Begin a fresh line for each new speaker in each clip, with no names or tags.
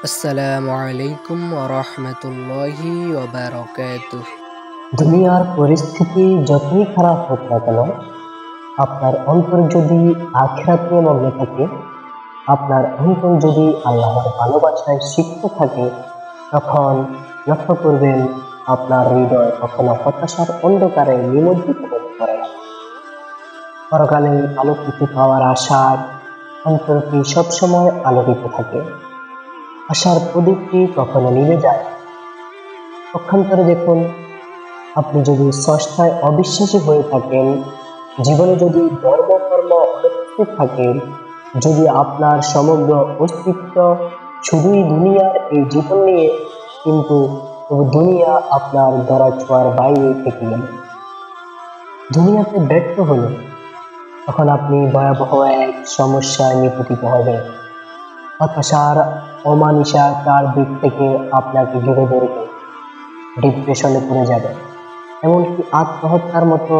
আসসালামু আলাইকুম ওয়া রাহমাতুল্লাহি ওয়া বারাকাতুহু।
দুনিয়ার পরিস্থিতি যতই খারাপ হোক না কেন, আপনার অন্তর যদি আখিরাত নিয়ে মগ্ন থাকে, আপনার অন্তর যদি আল্লাহর ভালোবাসায় সিক্ত থাকে, তখন লক্ষ্য করবেন আপনার হৃদয় কখনো হতাশার অন্ধকারে নিমজ্জিত হতে পারে না। পরকালে আলোকিত পাওয়ার আশায় অন্তরটি সবসময় আলোকিত থাকে। আশার প্রদীপটি কখনো নিভে যায়। পক্ষান্তরে দেখুন, আপনি যদি স্রষ্টায় অবিশ্বাসী হয়ে থাকেন, জীবনে যদি ধর্ম কর্ম অনুপস্থিত থাকেন, যদি আপনার সমগ্র অস্তিত্ব শুধুই দুনিয়ার এই জীবন নিয়ে, কিন্তু দুনিয়া আপনার ধরা ছোঁয়ার বাইরে থেকে গেল, দুনিয়াতে ব্যর্থ হলো, তখন আপনি ভয়াবহ এক সমস্যায় নিপতিত হবেন। হতাশার অমানিসা চারদিক থেকে আপনাকে ঘিরে ধরবে, ডিপ্রেশনে পড়ে যাবে, এমনকি আত্মহত্যার মতো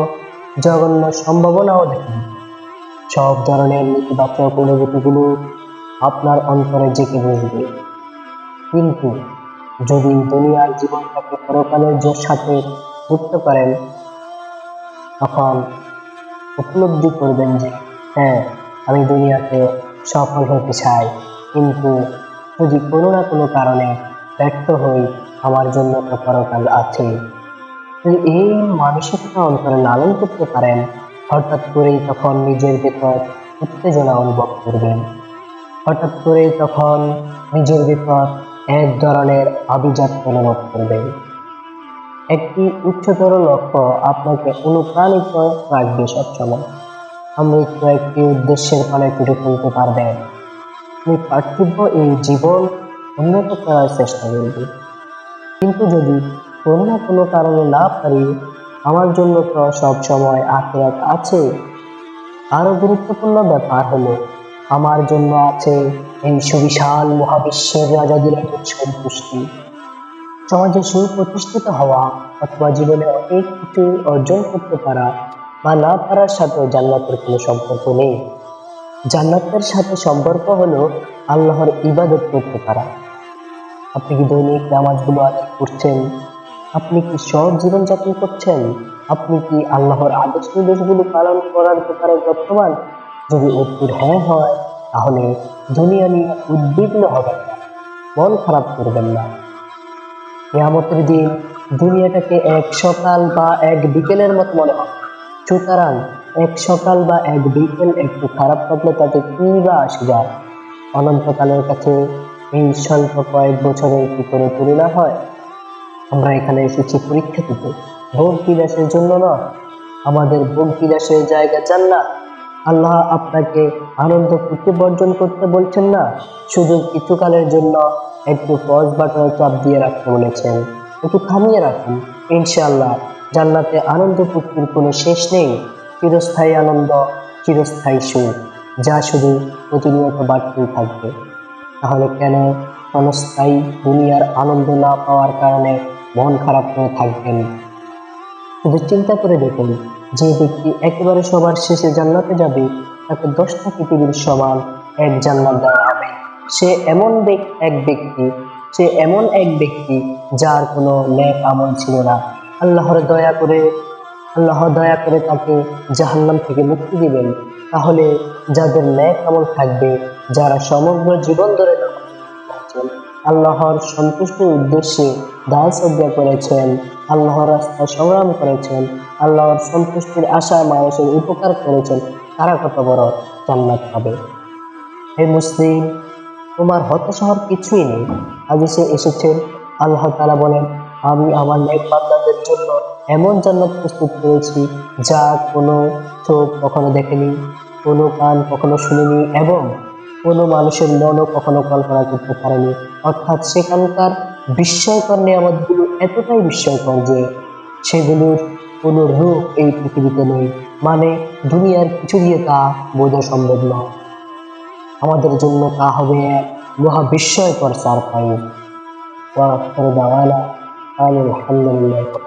জঘন্য সম্ভাবনাও দেখেন। সব ধরনের নেতিবাচক অনুভূতিগুলো আপনার অন্তরে জেঁকে বসবে। কিন্তু যদি দুনিয়ার জীবনটাকে পরকালের সাথে যুক্ত করেন, তখন উপলব্ধি করবেন যে হ্যাঁ, আমি দুনিয়াতে সফল হতে চাই, কিন্তু যদি কোনো না কোনো কারণে ব্যর্থ হই, আমার জন্য তো পরকাল আছে। যদি এই মানসিকতা অন্তরে লালন করতে পারেন, হঠাৎ করেই তখন নিজের ভেতর উত্তেজনা অনুভব করবেন। হঠাৎ করেই তখন নিজের ভেতর এক ধরনের আভিজাত অনুভব করবেন। একটি উচ্চতর লক্ষ্য আপনাকে অনুপ্রাণিত রাখবে সবসময়। আমৃত্য একটি উদ্দেশ্যের ফলে ফিরে তুলতে পারবেন। আপনি পার্থিব এই জীবন উন্নত করার চেষ্টা করবেন, কিন্তু যদি কোনো না কোনো কারণে না পারি, আমার জন্য তো সব সময় আখিরাত আছে। আরো গুরুত্বপূর্ণ ব্যাপার হলো, আমার জন্য আছে এই সুবিশাল মহাবিশ্বের রাজাদিরাজের সন্তুষ্টি। সমাজে সুপ্রতিষ্ঠিত হওয়া অথবা জীবনে অনেক কিছু অর্জন করতে পারা বা না পারার সাথে জান্নাতের কোনো সম্পর্ক নেই। জান্নাতের সাথে সম্পর্ক হলো আল্লাহর ইবাদত করতে পারা। আপনি কি দৈনিক নামাজগুলো আদায় করছেন? আপনি কি সৎ জীবনযাপন করছেন? আপনি কি আল্লাহর আদেশ নির্দেশগুলো পালন করার ব্যাপারে যত্নবান? যদি উত্তর হ্যাঁ হয়, তাহলে দুনিয়া নিয়ে উদ্বিগ্ন হবেন না, মন খারাপ করবেন না। কিয়ামতের দিন দুনিয়াটাকে এক সকাল বা এক বিকেলের মতো মনে হবে। সুতরাং এক সকাল বা এক বিকেল একটু খারাপ থাকলে তাতে কি বা আসে যায়? অনন্তকালের কাছে এই স্বল্প কয়েক বছরে কি করে তুলনা হয়? আমরা এখানে এসেছি পরীক্ষা দিতে, ভোগ বিলাসের জন্য নয়। আমাদের ভোগ বিলাসের জায়গা জান্নাত। আল্লাহ আপনাকে আনন্দ ফুর্তি বর্জন করতে বলছেন না, শুধু কিছুকালের জন্য একটু পজ বাটনে চাপ দিয়ে রাখতে বলেছেন। একটু থামিয়ে রাখুন, ইনশাআল্লাহ জান্নাতে আনন্দ ফুর্তির কোনো শেষ নেই। চিরস্থায়ী আনন্দ, চিরস্থায়ী সুখ, যা শুধু প্রতিনিয়ত বাড়তেই থাকবে। তাহলে কেন ক্ষণস্থায়ী দুনিয়ার আনন্দ না পাওয়ার কারণে মন খারাপ করে থাকবেন? শুধু চিন্তা করে দেখুন, যে ব্যক্তি একেবারে সবার শেষে জান্নাতে যাবে, তাকে 10টা পৃথিবীর সমান এক জান্নাত দেওয়া হবে। সে এমন এক ব্যক্তি যার কোনো নেক আমল ছিল না। আল্লাহ দয়া করে তাকে জাহান্নাম থেকে মুক্তি দিবেন। তাহলে যাদের নেক আমল থাকবে, যারা সমগ্র জীবন ধরে আল্লাহর সন্তুষ্টির উদ্দেশ্যে দায় শ্রদ্ধা করেছেন, আল্লাহর রাস্তায় সংগ্রাম করেছেন, আল্লাহর সন্তুষ্টির আশায় মানুষের উপকার করেছেন, তারা কত বড় জান্নাত পাবে। হে মুসলিম, তোমার হতাশা হওয়ার কিছুই নেই। হাদিসে এসেছেন, আল্লাহ তাআলা বলেন, আমি আমার নেক বান্দাদের জন্য এমন জান্নাত প্রস্তুত করেছি যা কোনো চোখ কখনো দেখেনি, কোনো কান কখনো শুনেনি, এবং কোনো মানুষের মনও কখনো কল্পনা করতে পারেনি। অর্থাৎ সেখানকার বিস্ময়কর নিয়ামতগুলো এতটাই বিস্ময়কর যে সেগুলোর কোনো রূপ এই পৃথিবীতে নেই। মানে দুনিয়ার কিছু দিয়ে তা বোঝা সম্ভব নয়। আমাদের জন্য তা হবে এক মহা বিস্ময়কর সারপ্রাইজ। আলহামদুলিল্লাহ।